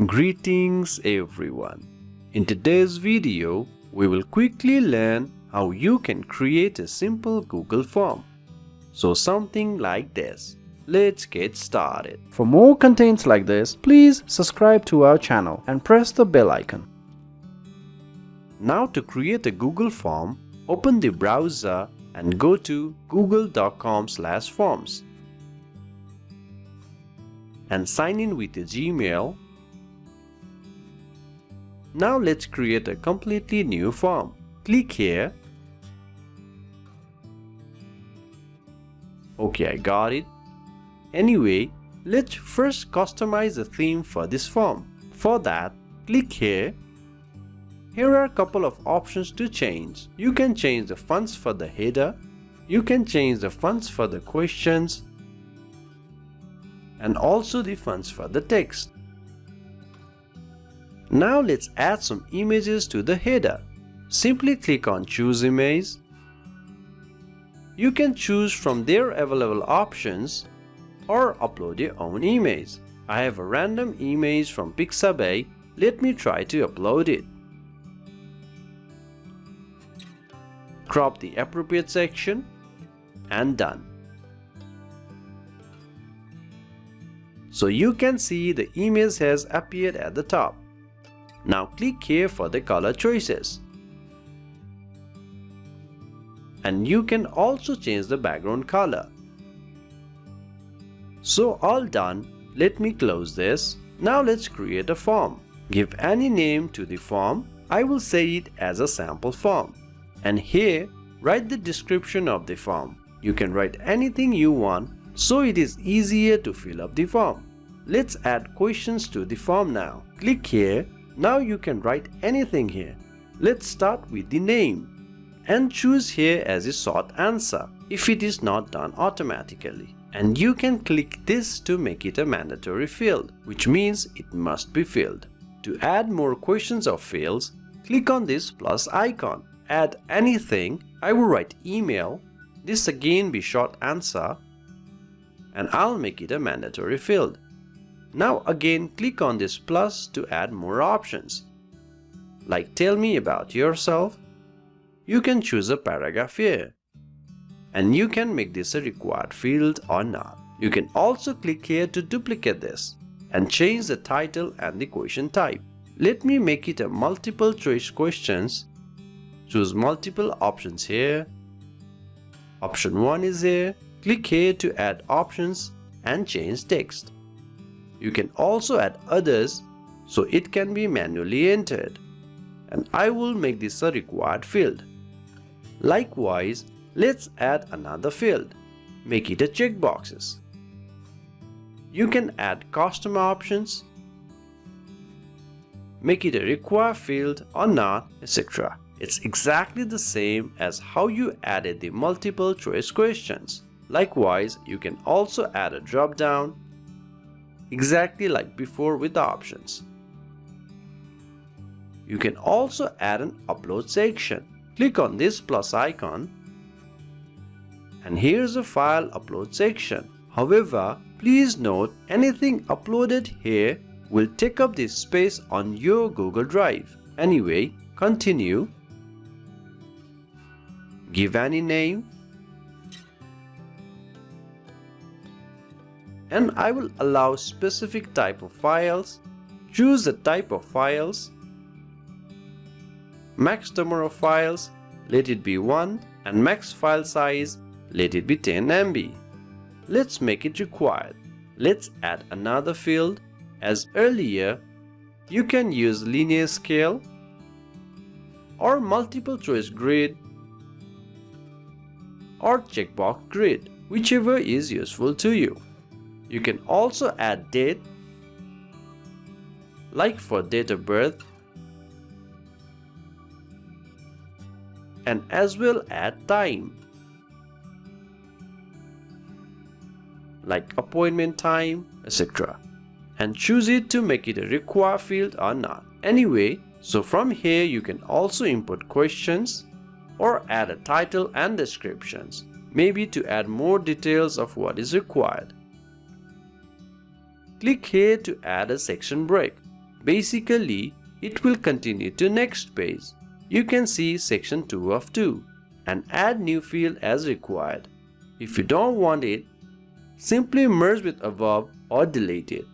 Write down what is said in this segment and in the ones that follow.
Greetings everyone. In today's video, we will quickly learn how you can create a simple Google form. So something like this. Let's get started. For more contents like this, please subscribe to our channel and press the bell icon. Now to create a Google form, open the browser and go to google.com/forms and sign in with your Gmail. Now let's create a completely new form. Click here. Okay, I got it. Anyway, let's first customize a theme for this form. For that, click here. Here are a couple of options to change. You can change the fonts for the header. You can change the fonts for the questions and also the fonts for the text. Now let's add some images to the header. Simply click on Choose Image. You can choose from their available options or upload your own image. I have a random image from Pixabay. Let me try to upload it. Crop the appropriate section and done. So you can see the image has appeared at the top. Now click here for the color choices. And you can also change the background color. So all done, let me close this. Now let's create a form. Give any name to the form. I will say it as a sample form. And here, write the description of the form. You can write anything you want, so it is easier to fill up the form. Let's add questions to the form now. Click here. Now you can write anything here. Let's start with the name and choose here as a short answer if it is not done automatically. And you can click this to make it a mandatory field, which means it must be filled. To add more questions or fields, click on this plus icon. Add anything. I will write email. This again be short answer and I'll make it a mandatory field. Now again click on this plus to add more options. Like tell me about yourself. You can choose a paragraph here. And you can make this a required field or not. You can also click here to duplicate this and change the title and the question type. Let me make it a multiple choice questions. Choose multiple options here. Option 1 is here. Click here to add options and change text. You can also add others so it can be manually entered. And I will make this a required field. Likewise, let's add another field. Make it a checkboxes. You can add custom options, make it a required field or not, etc. It's exactly the same as how you added the multiple choice questions. Likewise, you can also add a drop down, exactly like before with the options. You can also add an upload section. Click on this plus icon and here's a file upload section. However, please note anything uploaded here will take up this space on your Google Drive. Anyway, continue. Give any name. And I will allow specific type of files. Choose the type of files. Max number of files, let it be 1 and max file size, let it be 10 MB. Let's make it required. Let's add another field. As earlier, you can use linear scale or multiple choice grid or checkbox grid, whichever is useful to you. You can also add date, like for date of birth, and as well add time, like appointment time, etc. And choose it to make it a required field or not. Anyway, so from here you can also input questions or add a title and descriptions, maybe to add more details of what is required. Click here to add a section break. Basically, it will continue to next page. You can see section 2 of 2 and add new field as required. If you don't want it, simply merge with above or delete it.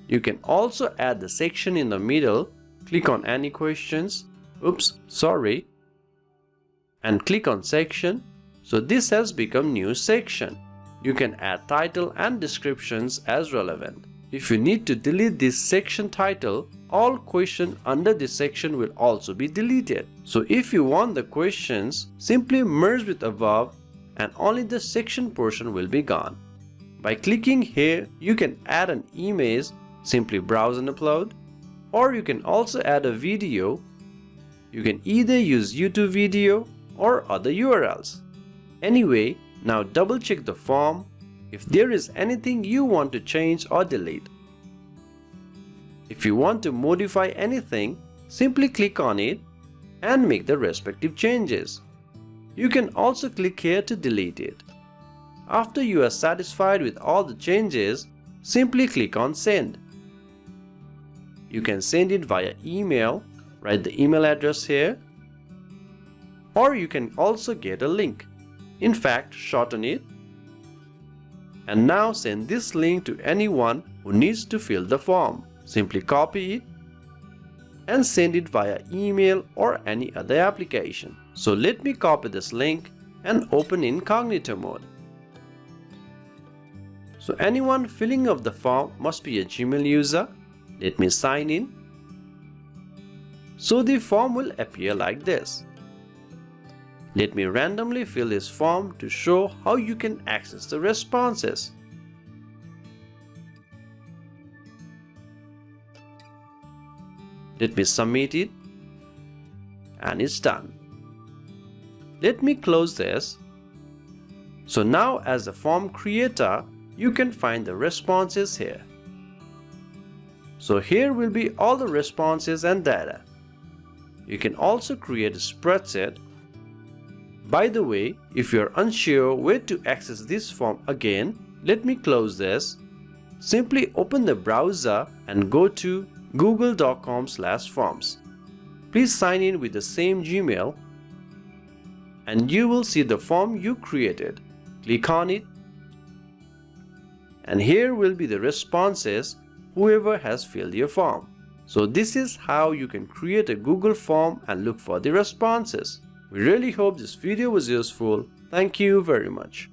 You can also add the section in the middle. Click on any questions. And click on section. So this has become new section. You can add title and descriptions as relevant. If you need to delete this section title, all questions under this section will also be deleted. So if you want the questions, simply merge with above and only the section portion will be gone. By clicking here, you can add an image, simply browse and upload, or you can also add a video. You can either use YouTube video or other URLs. Anyway, now double check the form if there is anything you want to change or delete. If you want to modify anything, simply click on it and make the respective changes. You can also click here to delete it. After you are satisfied with all the changes, simply click on send. You can send it via email, write the email address here, or you can also get a link. In fact, shorten it. And now send this link to anyone who needs to fill the form. Simply copy it and send it via email or any other application. So let me copy this link and open incognito mode. So anyone filling up the form must be a Gmail user. Let me sign in. So the form will appear like this. Let me randomly fill this form to show how you can access the responses. Let me submit it and it's done. Let me close this. So now as a form creator, you can find the responses here. So here will be all the responses and data. You can also create a spreadsheet. By the way, if you are unsure where to access this form again, let me close this. Simply open the browser and go to google.com/forms. Please sign in with the same Gmail and you will see the form you created. Click on it and here will be the responses whoever has filled your form. So this is how you can create a Google form and look for the responses. We really hope this video was useful. Thank you very much.